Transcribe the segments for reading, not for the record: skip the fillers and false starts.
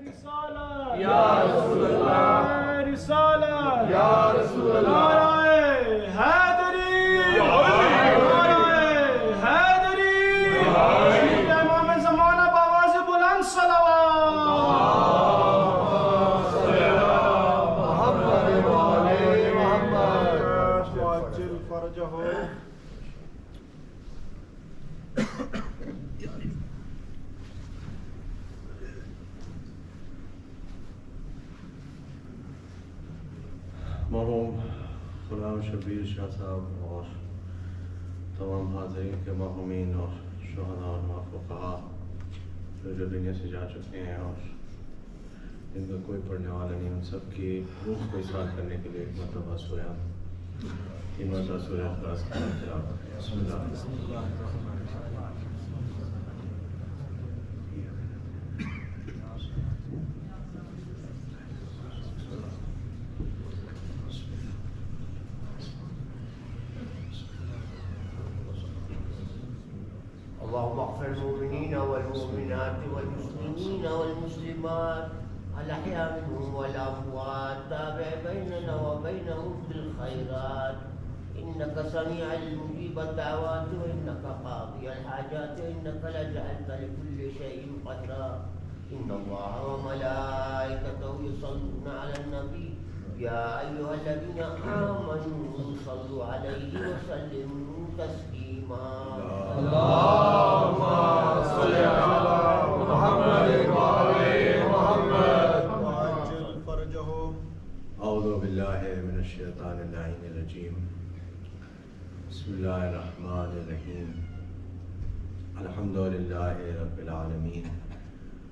رسالت یا رسول اللہ، رسالت یا رسول اللہ، نعرہ حیدری، نعرہ حیدری، امام زمانہ بآواز بلند صلوات، محمد وآل محمد وعجل فرجہ۔ مرحوم غلام شبیر شاہ صاحب اور تمام حاضرین کے مرحومین اور شہداء اور فقہاء جو دنیا سے جا چکے ہیں اور جن کا کوئی پڑھنے والا نہیں، ان سب کی روح کو اصلاح کرنے کے لیے ایک مرتبہ سورہ 3 مرتبہ سورہ اخلاص کا تلاوت۔ بسم اللہ۔ اللهم اغفر المؤمنين والمؤمنات والمسلمين والمسلمات الأحياء منهم والأموات، تابع بيننا وبينهم بالخيرات، إنك سميع المجيب الدعوات وإنك قاضي الحاجات وإنك لجعلت لكل شيء قدرا، إن الله وملائكته يصلون على النبي يا أيها الذين آمنوا صلوا عليه وسلموا تسليما، اللهم صل على محمد وعلى محمد وعجل فرجہ۔ اعوذ باللہ من الشیطان اللعین الرجیم، بسم اللہ الرحمن الرحیم، الحمد للہ رب العالمین،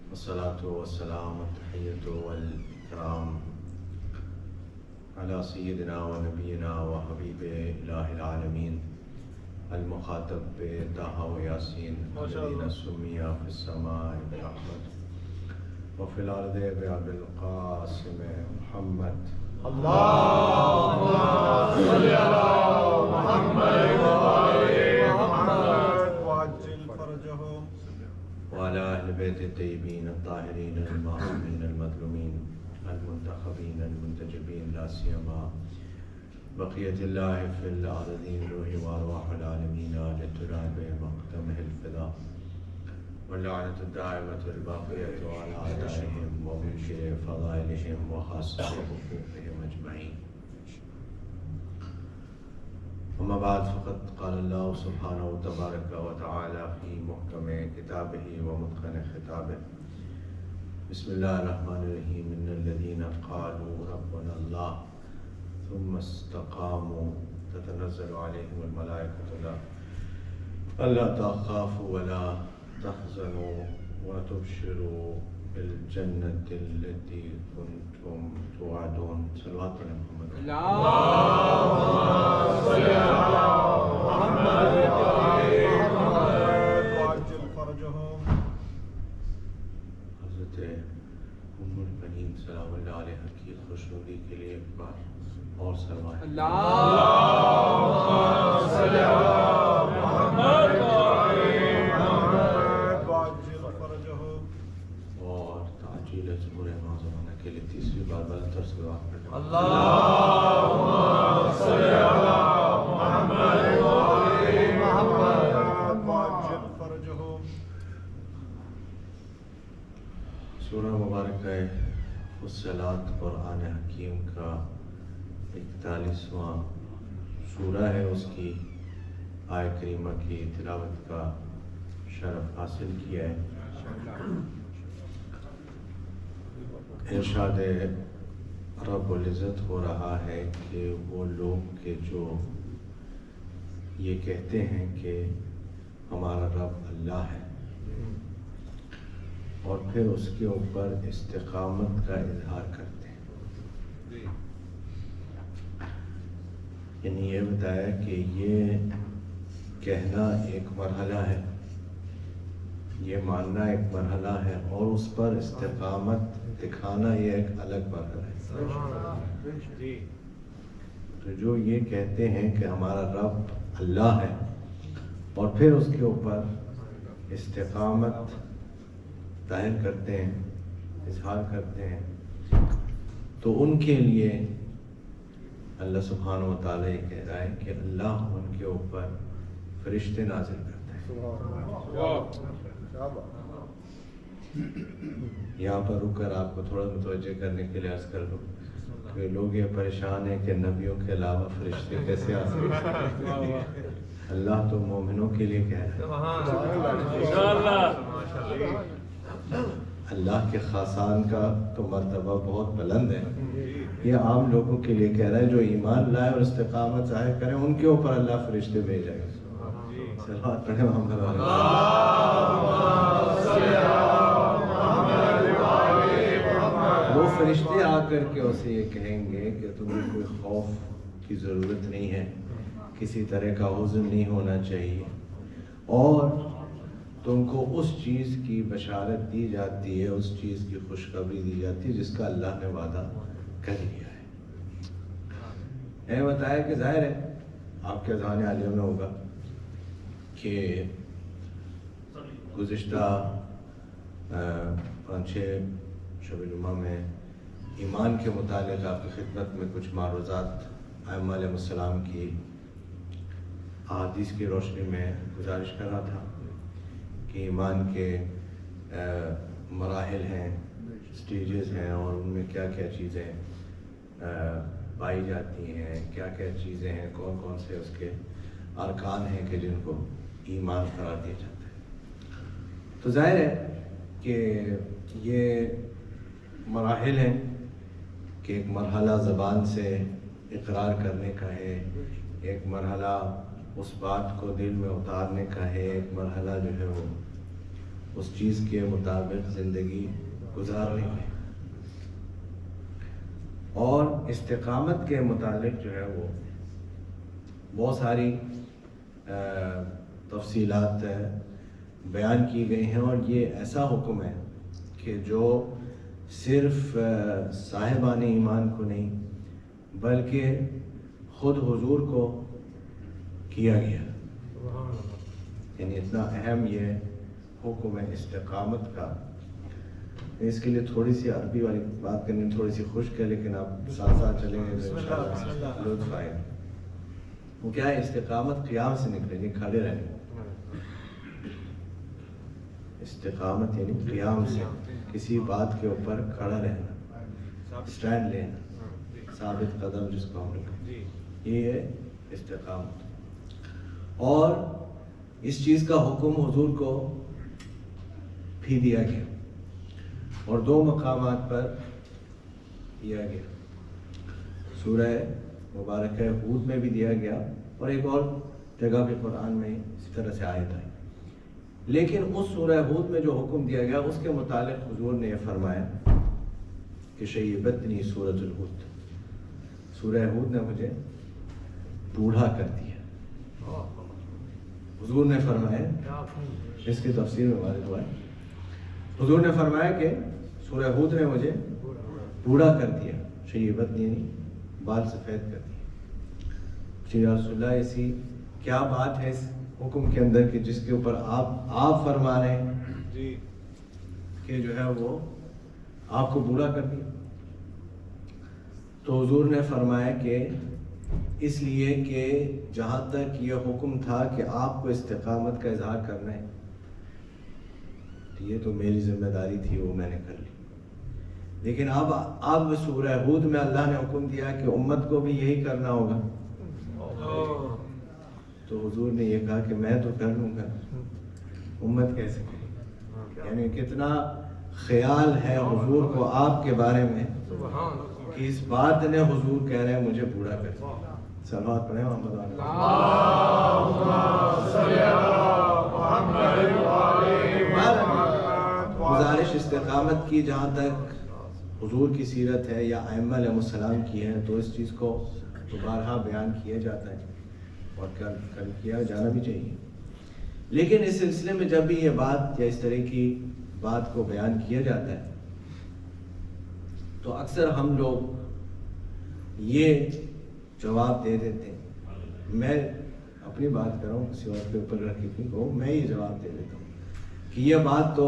والصلاة والسلام والتحیۃ والاکرام علی سیدنا و نبینا و حبیب الہ العالمین المخاطب بطہ و یاسین الذین سمیٰ فی السماء برحمت وفی الارض بأبی القاسم محمد، اللهم صل على محمد وآل محمد وعجل فرجہ۔ وعلى أهل بيت الطيبين الطاهرين المعصومين المظلومين المنتخبين المنتجبين، لا سيما بقية الله في الأرضين، روح وأرواح العالمين لتراب مقدمه الفداء، واللعنة الدائمة الباقية على أعدائهم ومنكر فضائلهم وخاصة حقوقهم أجمعين. أما بعد، فقد قال الله سبحانه تبارك وتعالى في محكم كتابه ومتقن خطابه، بسم الله الرحمن الرحيم، إن الذين قالوا ربنا الله ثم استقاموا تتنزل عليهم الملائكة ألا تخافوا ولا تحزنوا وتبشروا بالجنة التي كنتم توعدون، صلوات على محمد۔ اللهم صل على محمد وآل محمد وعجل فرجہ۔ حضرت ام البنین سلام اللہ علیہ کی خوشنودی کے لیے ایک بار اور سلوات۔ اللهم صل على محمد وآل محمد وعجل فرجہ۔ اور تعجیل ظہور امام زمانہ کے لیے تیسری بار بلندر سلوات پڑھنا۔ اللهم صل على محمد وآل محمد وعجل فرجہ۔ سورہ مبارکہ فصلات قرآن حکیم کا 41واں سورہ ہے، اس کی آیت کریمہ کی تلاوت کا شرف حاصل کیا ہے۔ ارشاد رب العزت ہو رہا ہے کہ وہ لوگ کہ جو یہ کہتے ہیں کہ ہمارا رب اللہ ہے اور پھر اس کے اوپر استقامت کا اظہار کرتے ہیں، یعنی یہ بتایا کہ یہ کہنا ایک مرحلہ ہے، یہ ماننا ایک مرحلہ ہے، اور اس پر استقامت دکھانا یہ ایک الگ مرحلہ ہے۔ تو جو یہ کہتے ہیں کہ ہمارا رب اللہ ہے اور پھر اس کے اوپر استقامت ظاہر کرتے ہیں، اظہار کرتے ہیں تو ان کے لیے اللہ سبحانہ و تعالیٰ یہ کہہ رہا ہے کہ اللہ ان کے اوپر فرشتے نازل کرتا ہے۔ یہاں پر رک کر آپ کو تھوڑا متوجہ کرنے کے لیے عرض کر دوں کہ لوگ یہ پریشان ہیں کہ نبیوں کے علاوہ فرشتے کیسے آ سکتے ہیں۔ اللہ تو مومنوں کے لیے کہہ رہا ہے، اللہ کے خاصان کا تو مرتبہ بہت بلند ہے، یہ عام لوگوں کے لیے کہہ رہا ہے جو ایمان لائے اور استقامت ظاہر کریں ان کے اوپر اللہ فرشتے بھیجے گا۔ صلوات پڑھیں محمد وہ فرشتے آ کر کے اسے یہ کہیں گے کہ تمہیں کوئی خوف کی ضرورت نہیں ہے، کسی طرح کا حزن نہیں ہونا چاہیے، اور تم کو اس چیز کی بشارت دی جاتی ہے، اس چیز کی خوشخبری دی جاتی ہے جس کا اللہ نے وعدہ کر لیا ہے۔ بتایا کہ ظاہر ہے آپ کے اذہان عالیہ میں ہوگا کہ گزشتہ 5-6 شب جمعہ میں ایمان کے متعلق آپ کی خدمت میں کچھ معروضات ائمہ علیہ السلام کی احادیث کی روشنی میں گزارش کر رہا تھا کہ ایمان کے مراحل ہیں، سٹیجز ہیں، اور ان میں کیا کیا چیزیں پائی جاتی ہیں، کیا کیا چیزیں ہیں، کون کون سے اس کے ارکان ہیں کہ جن کو ایمان قرار دیا جاتا ہے۔ تو ظاہر ہے کہ یہ مراحل ہیں کہ ایک مرحلہ زبان سے اقرار کرنے کا ہے، ایک مرحلہ اس بات کو دل میں اتارنے کا ہے، ایک مرحلہ جو ہے وہ اس چیز کے مطابق زندگی گزارنے کا ہے، اور استقامت کے متعلق جو ہے وہ بہت ساری تفصیلات بیان کی گئی ہیں، اور یہ ایسا حکم ہے کہ جو صرف صاحبان ایمان کو نہیں بلکہ خود حضور کو کیا گیا، یعنی اتنا اہم یہ حکم ہے استقامت کا۔ اس کے لیے تھوڑی سی عربی والی بات کرنی تھوڑی سی خشک ہے، لیکن آپ ساتھ ساتھ چلیں گے تو انشاءاللہ لطف آئے گا۔ وہ کیا ہے؟ استقامت قیام سے نکلے گی، کھڑے رہنے۔ استقامت یعنی قیام سے، کسی بات کے اوپر کھڑا رہنا، اسٹینڈ لینا، ثابت قدم جس کو ہم لوگ، یہ ہے استقامت۔ اور اس چیز کا حکم حضور کو بھی دیا گیا، اور 2 مقامات پر دیا گیا، سورہ مبارکہ ہود میں بھی دیا گیا، اور ایک اور جگہ بھی قرآن میں اسی طرح سے آیت آئی۔ لیکن اس سورہ ہود میں جو حکم دیا گیا اس کے متعلق حضور نے یہ فرمایا کہ شیبتنی سورۃ الہود، سورہ ہود نے مجھے بوڑھا کر دیا۔ حضور نے فرمایا، اس کی تفسیر میں وارد ہوا ہے، حضور نے فرمایا کہ سورہ ہود نے مجھے بوڑھا کر دیا، شیبتنی یعنی بال سفید کر دیا۔ یا رسول اللہ، ایسی کیا بات ہے اس حکم کے اندر کہ جس کے اوپر آپ فرما رہے ہیں کہ جو ہے وہ آپ کو بوڑھا کر دیا؟ تو حضور نے فرمایا کہ اس لیے کہ جہاں تک یہ حکم تھا کہ آپ کو استقامت کا اظہار کرنا ہے، یہ تو میری ذمہ داری تھی، وہ میں نے کر لی، لیکن اب سورہ ہود میں اللہ نے حکم دیا کہ امت کو بھی یہی کرنا ہوگا۔ تو حضور نے یہ کہا کہ میں تو کر لوں گا، امت کیسے کرے؟ یعنی کتنا خیال ہے حضور کو آپ کے بارے میں کہ اس بات نے حضور کہہ رہے ہیں مجھے بوڑھا کر دیا۔ صلوات پڑھیں محمد گزارش استقامت کی جہاں تک حضور کی سیرت ہے یا ائمہ علیہ السلام کی ہے، تو اس چیز کو بارہا بیان کیا جاتا ہے اور کل کیا جانا بھی چاہیے۔ لیکن اس سلسلے میں جب بھی یہ بات یا اس طرح کی بات کو بیان کیا جاتا ہے تو اکثر ہم لوگ یہ جواب دے دیتے ہیں، میں اپنی بات کر رہا ہوں، کسی اور کے اوپر رکھی تھی، میں یہ جواب دے دیتا ہوں کہ یہ بات تو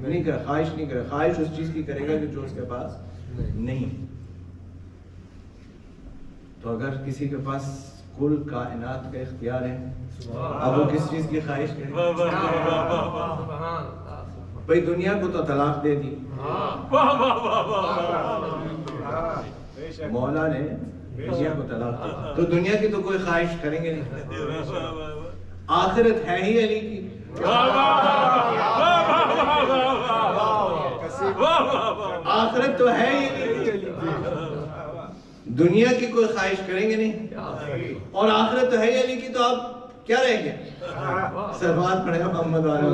نہیں کرے، خواہش نہیں کرے. خواہش اس چیز کی کرے گا کہ جو اس کے پاس نہیں. تو اگر کسی کے پاس کل کائنات کا اختیار ہے، اب وہ کس چیز کی خواہش کرے؟ بھائی دنیا کو تو طلاق دے دی، مولا نے دنیا کو طلاق دی، تو دنیا کی تو کوئی خواہش کریں گے نہیں. آخرت ہے ہی علی کی. آخرت تو ہے ہی علی کی. دنیا کی کوئی خواہش کریں گے نہیں، اور آخرت تو ہے ہی علی کی. تو اب کیا رہ گیا؟ سلوات پڑھے محمد والا.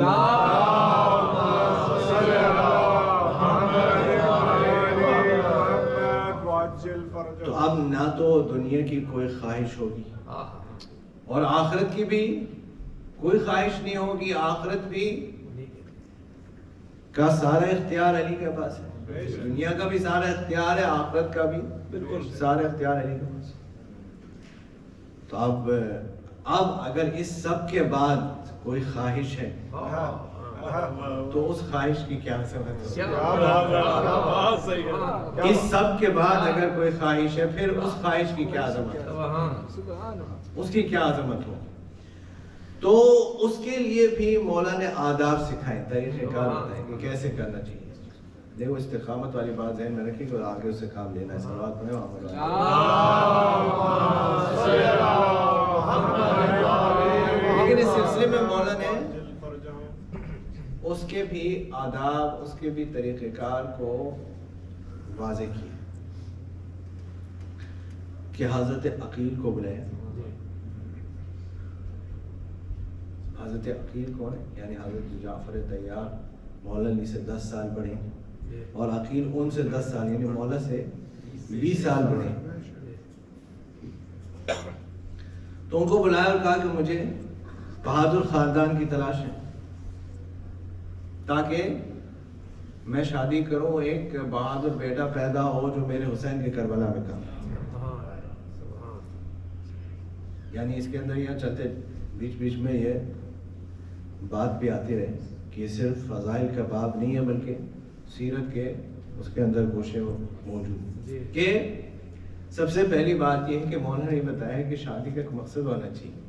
تو اب نہ تو دنیا کی کوئی خواہش ہوگی اور آخرت کی بھی کوئی خواہش نہیں ہوگی. آخرت بھی کا سارا اختیار علی کے پاس ہے. دنیا کا بھی سارا اختیار ہے، آخرت کا بھی سارا اختیار علی کے پاس. تو اب اگر اس سب کے بعد کوئی خواہش ہے تو اس خواہش کی کیا عظمت ہے. اس سب کے بعد اگر کوئی خواہش ہے پھر اس خواہش کی کیا عظمت ہے، اس کی کیا عظمت ہو. تو اس کے لیے بھی مولا نے آداب سکھائے، طریقہ کار بتائیں کہ کیسے کرنا چاہیے. دیکھو استقامت والی بات ذہن میں رکھیں کہ آگے اس سے کام لینا ہے. صلوات پڑھیں محمد. لیکن اس سلسلے میں مولا نے اس کے بھی آداب، اس کے بھی طریقہ کار کو واضح کیا کہ حضرت عقیل کو بلائے. حضرت عقیل کون ہے؟ یعنی حضرت جعفر طیار مولا علی سے 10 سال بڑے اور عقیل ان سے 10 سال یعنی مولا سے 20 سال بڑے. تو ان کو بلایا اور کہا کہ مجھے بہادر خاندان کی تلاش ہے تاکہ میں شادی کروں، ایک بہادر بیٹا پیدا ہو جو میرے حسین کے کربلا میں کام. یعنی اس کے اندر یہ چلتے بیچ بیچ میں یہ بات بھی آتی رہے کہ یہ صرف فضائل کا باب نہیں ہے بلکہ سیرت کے اس کے اندر گوشے موجود کہ سب سے پہلی بات یہ ہے کہ مولانا نے بتایا کہ شادی کا ایک مقصد ہونا چاہیے.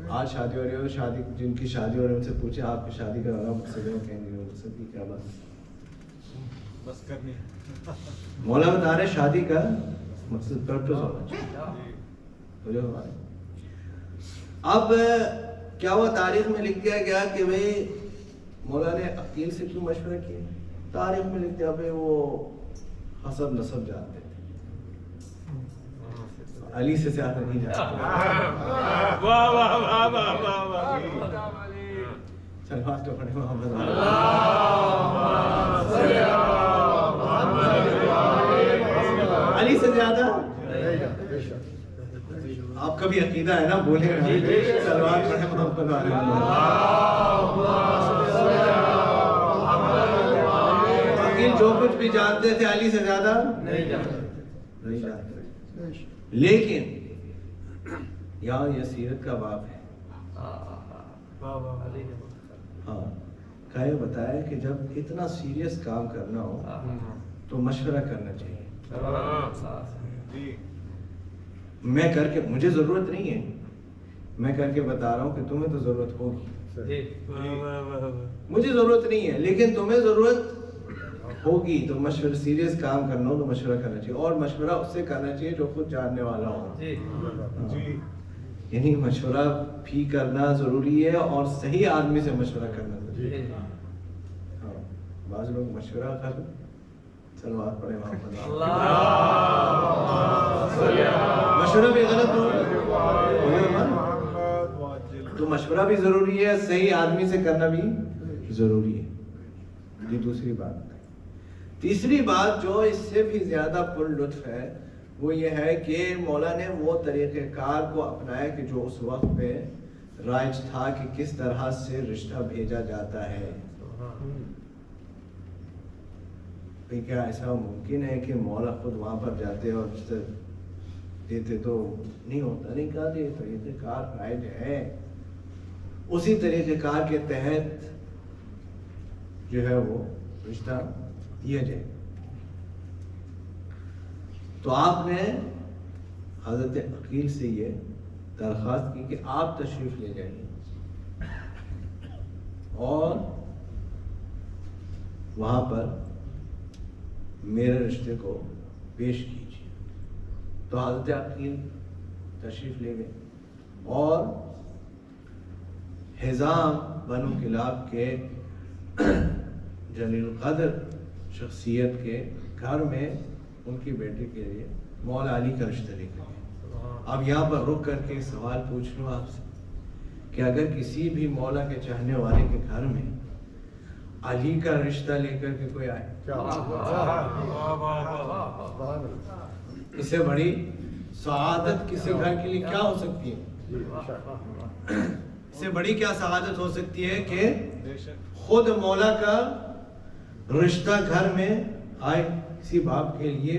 آج شادی ہو رہی ہو، شادی جن کی شادی ہو رہی ہے ان سے پوچھے آپ کی شادی کا مقصد ہے، کہیں گے مقصد کی کیا بات بس کرنی. مولا بتا رہے شادی کا مقصد پرپس ہونا چاہیے. اب کیا ہوا تاریخ میں لکھ دیا گیا کہ بھئی مولا نے عقیل سے کیوں مشورہ کیا. تاریخ میں لکھ دیا بھئی وہ حسب نسب جانتے تھے، علی سے زیادہ نہیں جانتے. سلوات تو پڑھیں محمد. علی سے زیادہ آپ کا بھی عقیدہ ہے نا، بولے سلوات پڑھیں محمد. عقیل جو کچھ بھی جانتے تھے علی سے زیادہ نہیں جانتے. لیکن یہاں یہ سیرت کا باب ہے. ہاں کہے بتایا کہ جب اتنا سیریس کام کرنا ہو تو مشورہ کرنا چاہیے. میں کر کے مجھے ضرورت نہیں ہے، میں کر کے بتا رہا ہوں کہ تمہیں تو ضرورت ہوگی. مجھے ضرورت نہیں ہے لیکن تمہیں ضرورت ہوگی. تو مشورہ سیریس کام کرنا ہو تو مشورہ کرنا چاہیے، اور مشورہ اس سے کرنا چاہیے جو خود جاننے والا ہو. یعنی مشورہ بھی کرنا ضروری ہے اور صحیح آدمی سے مشورہ کرنا ضروری ہے. بعض لوگ مشورہ کر سلوات پڑھے مشورہ بھی غلط ہو تو مشورہ بھی ضروری ہے، صحیح آدمی سے کرنا بھی ضروری ہے. یہ دوسری بات. تیسری بات جو اس سے بھی زیادہ پر لطف ہے وہ یہ ہے کہ مولا نے وہ طریقہ کار کو اپنایا کہ جو اس وقت پہ رائج تھا کہ کس طرح سے رشتہ بھیجا جاتا ہے. کیا ایسا ممکن ہے کہ مولا خود وہاں پر جاتے اور رشتہ دیتے؟ تو نہیں ہوتا. نہیں کہا یہ طریقہ کار رائج ہے. اسی طریقہ کار کے تحت جو ہے وہ رشتہ دیا جائے. تو آپ نے حضرت عقیل سے یہ درخواست کی کہ آپ تشریف لے جائیے اور وہاں پر میرے رشتے کو پیش کیجیے. تو حضرت عقیل تشریف لے گئے اور حزام بنو کلاب کے جلیل القدر شخصیت کے گھر میں ان کی بیٹی کے لیے مولا علی کا رشتہ لے کر گئے. اب یہاں پر رک کر کے سوال پوچھ لوں آپ سے کہ اگر کسی بھی مولا کے چاہنے والے کے گھر میں علی کا رشتہ لے کر کے کوئی آئے، اس سے بڑی سعادت کسی گھر کے لیے کیا ہو سکتی ہے؟ اس سے بڑی کیا سعادت ہو سکتی ہے کہ خود مولا کا رشتہ گھر میں آئے کسی باپ کے لیے.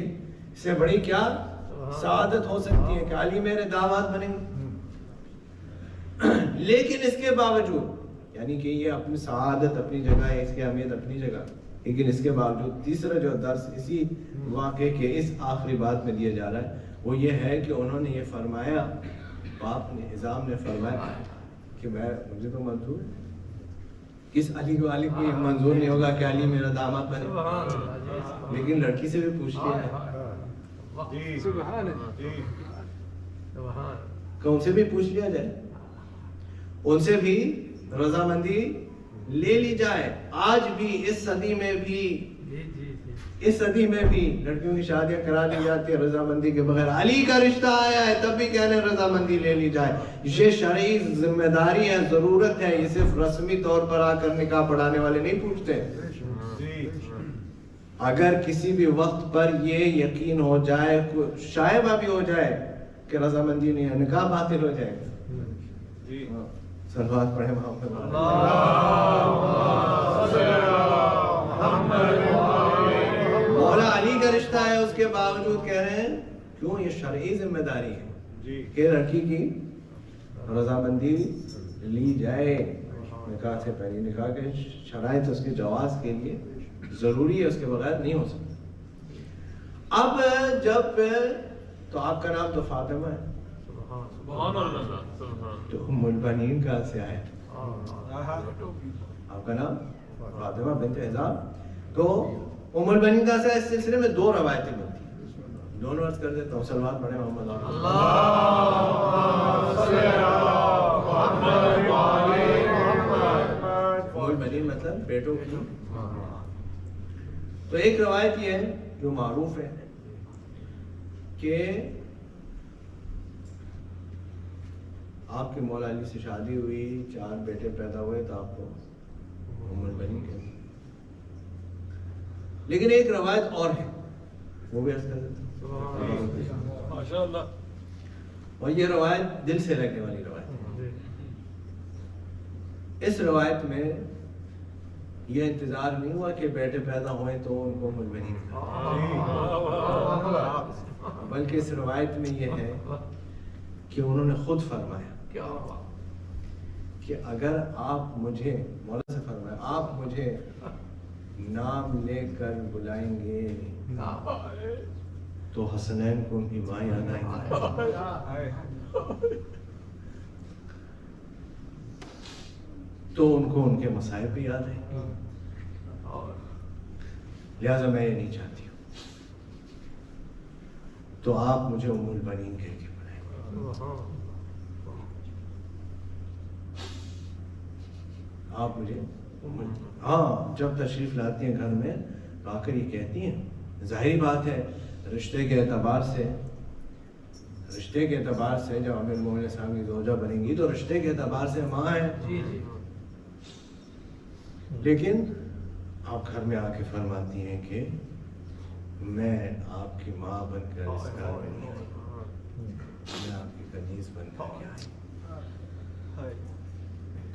اس سے بڑی کیا سعادت ہو سکتی ہے کہ علی میرے داماد بنیں گے. لیکن اس کے باوجود، یعنی کہ یہ اپنی سعادت اپنی جگہ ہے، اس کی اہمیت اپنی جگہ، لیکن اس کے باوجود تیسرا جو درس اسی واقعے کے اس آخری بات میں دیا جا رہا ہے وہ یہ ہے کہ انہوں نے یہ فرمایا، باپ نے حزام نے فرمایا کہ مجھے تو منظور ہے، کس علی کو یہ منظور نہیں ہوگا کہ علی میرا داماد بنے. لیکن لڑکی سے بھی پوچھ لیا کہ ان سے بھی پوچھ لیا جائے، ان سے بھی رضامندی لے لی جائے. آج بھی اس صدی میں بھی لڑکیوں کی شادیاں کرا لی جاتی ہے رضامندی کے بغیر. علی کا رشتہ آیا ہے تب بھی کہنے رضامندی لے لی جائے. یہ شرعی ذمہ داری ہے، ضرورت ہے. یہ صرف رسمی طور پر آ کر نکاح پڑھانے والے نہیں پوچھتے. اگر کسی بھی وقت پر یہ یقین ہو جائے، شائبہ بھی ہو جائے کہ رضامندی نہیں ہے، نکاح باطل ہو جائے گا. صلوات پڑھیں محمد. مولا علی کا رشتہ ہے، اس کے باوجود کہہ رہے ہیں کیوں؟ یہ شرعی ذمہ داری ہے کہ لڑکی کی رضامندی لی جائے نکاح سے پہلے. نکاح کے شرائط اس کے جواز کے لیے ضروری ہے، اس کے بغیر نہیں ہو سکتا. اب جب تو آپ کا نام تو فاطمہ ہے، تو ام البنین کہاں سے آئے؟ آپ کا نام فاطمہ بنت حزام. تو ام البنین کہاں سے آئے؟ اس سلسلے میں دو روایتیں ملتی ہیں، دونوں عرض کر دیتا ہوں. صلوات پڑھیں محمد. ام البنین مطلب بیٹوں کی. تو ایک روایت یہ ہے جو معروف ہے کہ آپ کے مولا علی سے شادی ہوئی، 4 بیٹے پیدا ہوئے تو آپ کو ام البنین کہتے ہیں. لیکن ایک روایت اور ہے، وہ بھی عرض کر دیتا ہوں. ماشاءاللہ. اور یہ روایت دل سے لگنے والی روایت ہے. اس روایت میں یہ انتظار نہیں ہوا کہ بیٹے پیدا ہوئے تو ان کو ام البنین کہا، بلکہ اس روایت میں یہ ہے کہ انہوں نے خود فرمایا کہ اگر آپ مجھے، مولا سے فرمایا، آپ مجھے نام لے کر بلائیں گے تو حسنین کو ان کی ماں یاد آئیں گی، تو ان کو ان کے مصائب بھی یاد آئیں گے. لہٰذا میں یہ نہیں چاہتی ہوں، تو آپ مجھے ام البنین کہہ کے بلائیں. آپ مجھے ہاں جب تشریف لاتی ہیں گھر میں تو آ کر یہ کہتی ہیں. ظاہری بات ہے رشتے کے اعتبار سے جب امیر المومنین صاحب کی زوجہ بنیں گی تو رشتے کے اعتبار سے ماں ہے. لیکن آپ گھر میں آ کے فرماتی ہیں کہ میں آپ کی ماں بن کر اس گھر میں نہیں آئی، میں آپ کی کنیز بن کر آئی.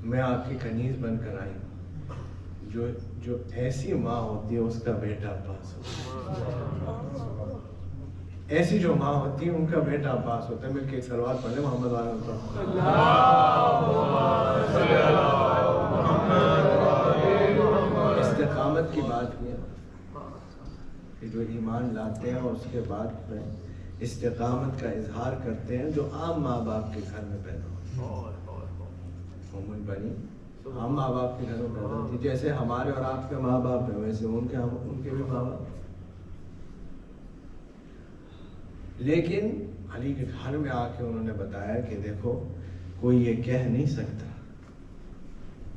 میں آپ کی کنیز بن کر آئی. جو ایسی ماں ہوتی ہے اس کا بیٹا عباس ہوتا ہے. ایسی جو ماں ہوتی ہے ان کا بیٹا عباس ہوتا ہے. مل کے ایک صلوات پڑھ لیں محمد کہ جو ایمان لاتے ہیں اور اس کے بعد میں استقامت کا اظہار کرتے ہیں، جو عام ماں باپ کے گھر میں پیدا ہوتی بنی عام ماں باپ کے گھر میں پیدا ہوتی، جیسے ہمارے اور آپ کے ماں باپ ہیں ویسے ان کے بھی ماں باپ. لیکن علی کے گھر میں آ کے انہوں نے بتایا کہ دیکھو کوئی یہ کہہ نہیں سکتا،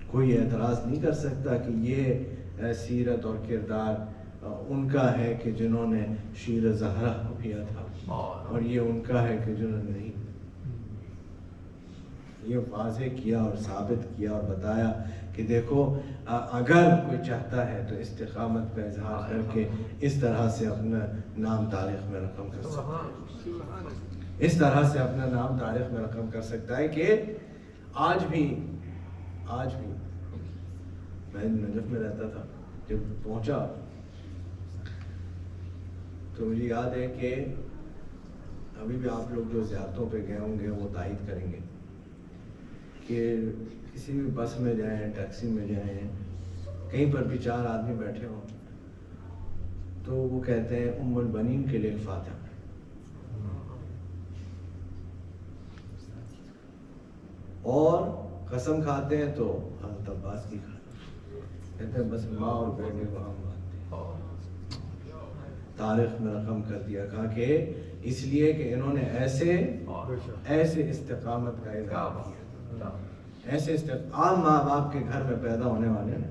کوئی اعتراض نہیں کر سکتا کہ یہ سیرت اور کردار ان کا ہے کہ جنہوں نے شیر زہرا پیا تھا، اور یہ ان کا ہے کہ جنہوں نے نہیں. یہ واضح کیا اور ثابت کیا اور بتایا کہ دیکھو اگر کوئی چاہتا ہے تو استقامت کا اظہار کر کے اس طرح سے اپنا نام تاریخ میں رقم کر سکتا ہے، اس طرح سے اپنا نام تاریخ میں رقم کر سکتا ہے. کہ آج بھی میں نجف میں رہتا تھا، جب پہنچا تو مجھے یاد ہے کہ ابھی بھی آپ لوگ جو زیارتوں پہ گئے ہوں گے وہ تائید کریں گے کہ کسی بھی بس میں جائیں، ٹیکسی میں جائیں، کہیں پر بھی 4 آدمی بیٹھے ہوں تو وہ کہتے ہیں ام البنین کے لیے فاتحہ. اور قسم کھاتے ہیں تو حضرت عباس کی کہتے ہیں بس ماں اور بیٹے کو ہم مانتے ہیں. تاریخ میں رقم کر دیا، کہا کہ اس لیے کہ انہوں نے ایسے استقامت کا اظہار کیا، ایسے عام ماں باپ کے گھر میں پیدا ہونے والے نے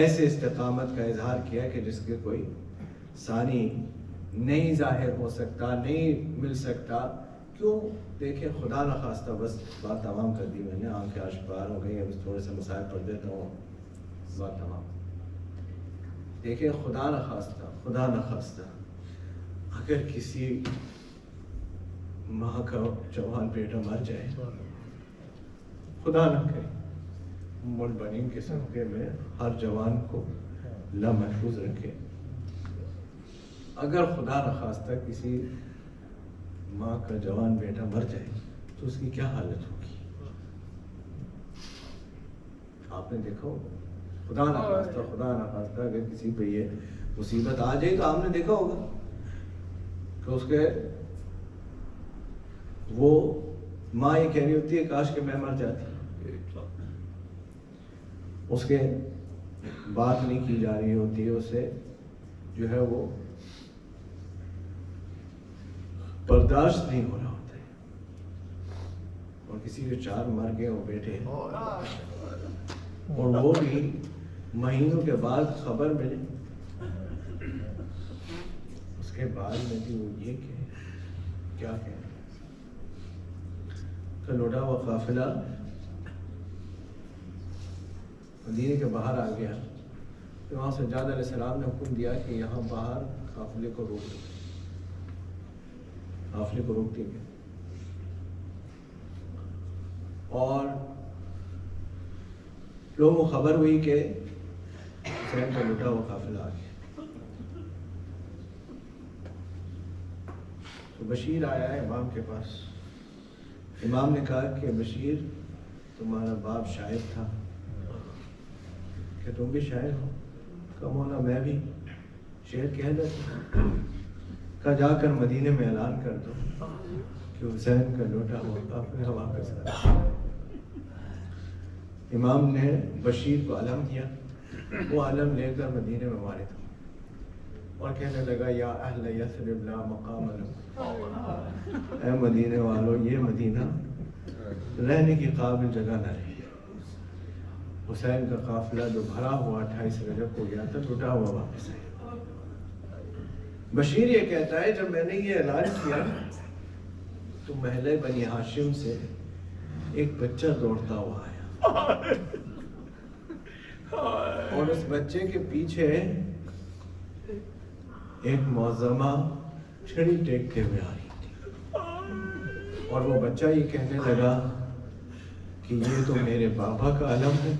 ایسے استقامت کا اظہار کیا کہ جس کے کوئی ثانی نہیں ظاہر ہو سکتا، نہیں مل سکتا. کیوں؟ دیکھیں خدا نخواستہ، بس بات تمام کر دی میں نے، آنکھیں آشکار ہو گئی، اب تھوڑے سے مسائل پڑھ دیتا ہوں، بات تمام. دیکھیں خدا نخواستہ اگر کسی ماں کا جوان بیٹا مر جائے، خدا نہ کرے، ام البنین کے صدقے میں ہر جوان کو اللہ محفوظ رکھے. اگر خدا نخواستہ کسی ماں کا جوان بیٹا مر جائے تو اس کی کیا حالت ہوگی؟ آپ نے دیکھا ہوگا. خدا نخواستہ اگر کسی پہ یہ مصیبت آ جائے تو آپ نے دیکھا ہوگا کہ اس کے وہ ماں یہ کہہ رہی ہوتی ہے کاش کہ میں مر جاتی. اس کے بات نہیں کی جا رہی ہوتی ہے، اسے جو ہے وہ برداشت نہیں ہو رہا ہوتا ہے. اور کسی کے 4 مر گئے وہ بیٹے، اور وہ بھی مہینوں کے بعد خبر ملے، اس کے بعد میں بھی وہ یہ کہ کیا کہہ تو لوٹا ہوا قافلہ مدینے کے باہر آ گیا. تو وہاں سجاد علیہ السلام نے حکم دیا کہ یہاں باہر قافلے کو روک دو. قافلے کو روک دیا گیا اور لوگوں کو خبر ہوئی کہ حسین کا لوٹا ہوا قافلہ آ گیا. تو بشیر آیا ہے امام کے پاس. امام نے کہا کہ بشیر تمہارا باپ شاعر تھا، کہ تم بھی شاعر ہو؟ کہا مولا میں بھی شعر کہہ لیتا ہوں. کہا جا کر مدینے میں اعلان کر دو کہ حسین کا لوٹا ہوا قافلہ واپس آ گیا. امام نے بشیر کو علم دیا، وہ علم لے کر مدینے میں وارد ہوا اور کہنے لگا یا اہل یثرب لا مقام لکم، اے مدینے والو یہ مدینہ رہنے کی قابل جگہ نہ رہی. حسین کا قافلہ جو بھرا ہوا 28 رجب کو گیا تھا لوٹا ہوا واپس آیا. بشیر یہ کہتا ہے جب میں نے یہ اعلان کیا تو محلے بنی ہاشم سے ایک بچہ دوڑتا ہوا آیا اور اس بچے کے پیچھے ایک معظمہ چھڑی ٹیکتے ہوئے آ رہی تھی اور وہ بچہ یہ کہنے لگا کہ یہ تو میرے بابا کا علم ہے.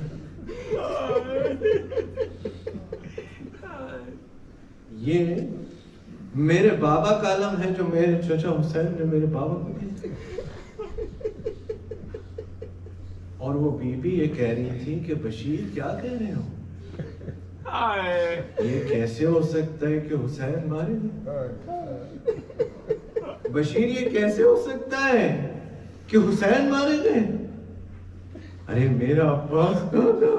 یہ میرے بابا کا علم ہے جو میرے چچا حسین نے میرے بابا کو دیا. اور وہ بی بی یہ کہہ رہی تھی کہ بشیر کیا کہہ رہے ہو؟ یہ کیسے ہو سکتا ہے کہ حسین مارے گئے؟ بشیر یہ کیسے ہو سکتا ہے کہ حسین مارے گئے؟ ارے میرا عباس کہاں تھا؟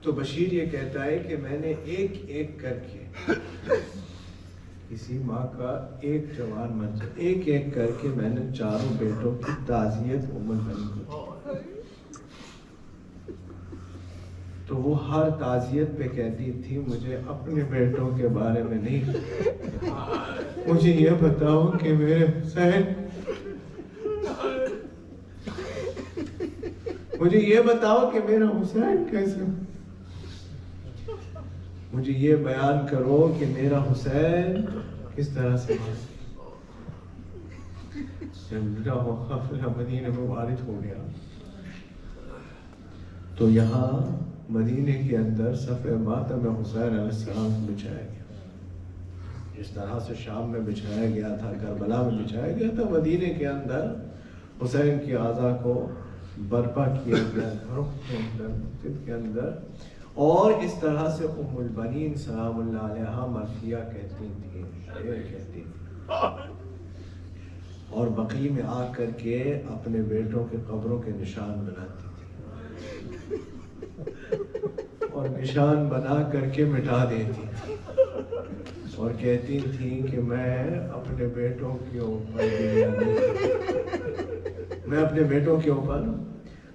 تو بشیر یہ کہتا ہے کہ میں نے ایک ایک کر کے کسی ماں کا ایک جوان مرچہ ایک ایک کر کے میں نے چاروں بیٹوں کی تعزیت ام البنین کو دی۔ تو وہ ہر تعزیت پہ کہتی تھی مجھے اپنے بیٹوں کے بارے میں نہیں، مجھے یہ بتاؤ کہ میرے حسین، مجھے یہ بتاؤ کہ میرا حسین کیسے، مجھے یہ بیان کرو کہ میرا حسین کس طرح سے جب قافلہ مدینہ میں وارد ہو گیا تو یہاں مدینے کے اندر صف ماتم حسین علیہ السلام کو بچھایا گیا، جس طرح سے شام میں بچھایا گیا تھا، کربلا میں بچھایا گیا تھا، مدینے کے اندر حسین کی اعضاء کو برپا کیا گیا گھروں کے اندر، مسجد کے اندر، اور اس طرح سے ام البنین سلام اللہ علیہا مرثیہ کہتی تھی، شعر کہتی تھی، اور بقیع میں آ کر کے اپنے بیٹوں کے قبروں کے نشان بناتی تھی اور نشان بنا کر کے مٹا دیتی تھی اور کہتی تھی کہ میں اپنے بیٹوں کے اوپر میں اپنے بیٹوں کے اوپر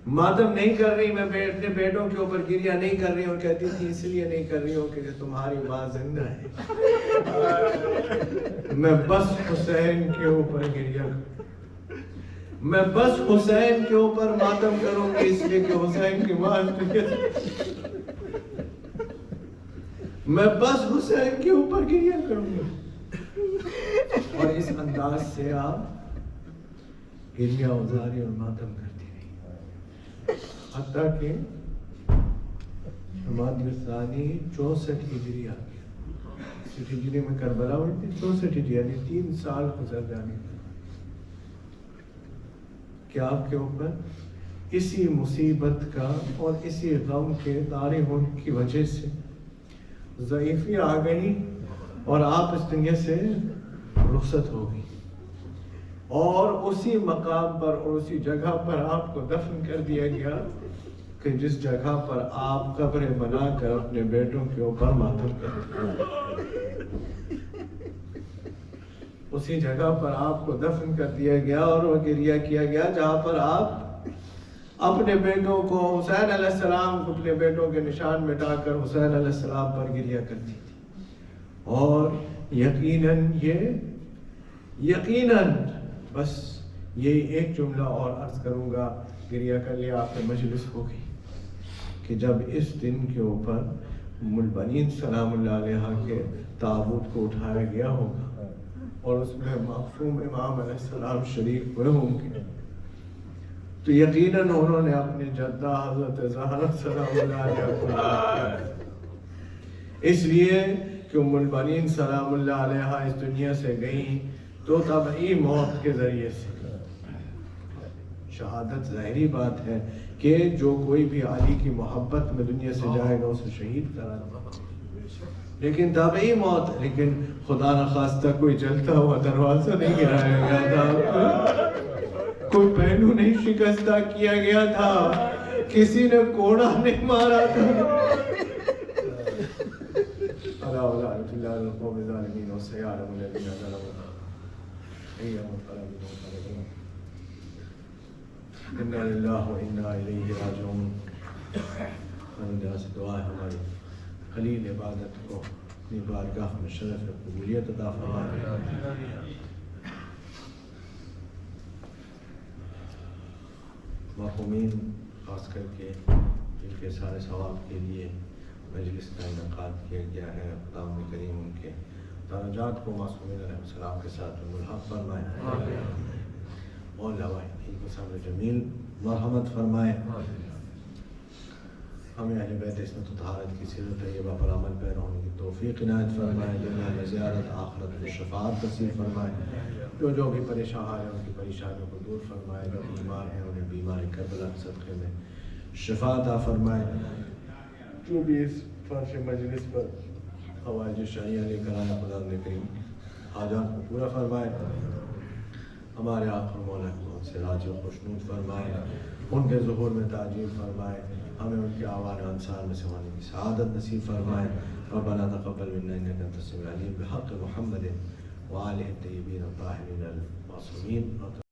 ماتم نہیں کر رہی، میں اپنے بیٹوں کے اوپر گریہ نہیں کر رہی ہوں، کہتی تھی اس لیے نہیں کر رہی ہوں کہ تمہاری ماں زندہ ہے، میں بس حسین کے اوپر گریہ کروں، میں بس حسین کے اوپر ماتم کروں گی اس لیے کہ حسین کی ماں میں بس حسین کے اوپر گریہ کروں گا، اور اس انداز سے آپ گریہ ازاری اور ماتم کرتے حتیٰ کہ جمادی الثانی 64 ہجری آ گیا، 64 ہجری میں کربلا ہوئی تھی، 64 ہجری یعنی 3 سال گزر جانے کہ آپ کے اوپر اسی مصیبت کا اور اسی غم کے طاری ہونے کی وجہ سے ضعیفی آ گئی اور آپ اس دنیا سے رخصت ہو گئی، اور اسی مقام پر اور اسی جگہ پر آپ کو دفن کر دیا گیا کہ جس جگہ پر آپ قبریں بنا کر اپنے بیٹوں کے اوپر ماتم کرتے ہیں، اسی جگہ پر آپ کو دفن کر دیا گیا اور وہ گریہ کیا گیا جہاں پر آپ اپنے بیٹوں کو حسین علیہ السلام کو اپنے بیٹوں کے نشان مٹا کر حسین علیہ السلام پر گریہ کرتی تھی، اور یقیناً بس یہ ایک جملہ اور عرض کروں گا، گریہ کر لیا آپ نے مجلس ہو گئی کہ جب اس دن کے اوپر ام البنین سلام اللہ علیہا کے تابوت کو اٹھایا گیا ہوگا اور اس میں معصوم امام علیہ السلام شریک ہوئے ہوں گے، تو یقیناً انہوں نے اپنی جدہ حضرت زہرا سلام اللہ علیہا کو یاد کیا، اس لیے کہ ام البنین سلام اللہ علیہا اس دنیا سے گئیں تو طبعی موت کے ذریعے سے، شہادت ظاہری بات ہے کہ جو کوئی بھی علی کی محبت میں دنیا سے جائے گا اسے شہید قرار دیا، لیکن طبعی موت، لیکن خدا نخواستہ کوئی جلتا ہوا دروازہ نہیں گرایا گیا تھا، کوئی پہلو نہیں شکستہ کیا گیا تھا، کسی نے کوڑا نہیں مارا تھا، اِنَّا لِلَّهِ وَإِنَّا إِلَيْهِ رَاجِعُونَ۔ اللہ سے دعا ہے ہماری خلیل عبادت کو اپنی بارگاہ میں شرف قبولیت عطا فرمائے، مرحومین خاص کر کے جن کے سارے ثواب کے لیے مجلس کا انعقاد کیا گیا ہے، خدا کریم ان کے درجات کو معصومین علیہ السلام کے ساتھ ملحق فرمائے، اور لوائحین کو صبر جمیل مرحمت فرمائے، ہمیں اہل بیت عصمت و طہارت کی سیرت طیبہ پر عمل پیرا ہونے کی توفیق عنایت فرمائے، دنیا میں زیارت آخرت میں شفاعت نصیب فرمائے، جو بھی پریشان ہیں ان کی پریشانیوں کو دور فرمائے، جو بیمار ہیں انہیں بیماری کربلا کے صدقے میں شفا عطا فرمائے. جو بھی اس فرش مجلس پر حوائج شاہیہ لے کر آیا خدا نے کریم حاجات کو پورا فرمائے. ہمارے آخر مولا کو ان سے راضی و خوشنود فرمائے, ان کے ظہور میں تعجیل فرمائے, ہمیں ان کے آوان انصار میں سے ہونے کی سعادت نصیب فرمائے. ربنا تقبل منا انك انت السميع العليم بحق محمد وآله الطيبين الطاهرين المعصومين.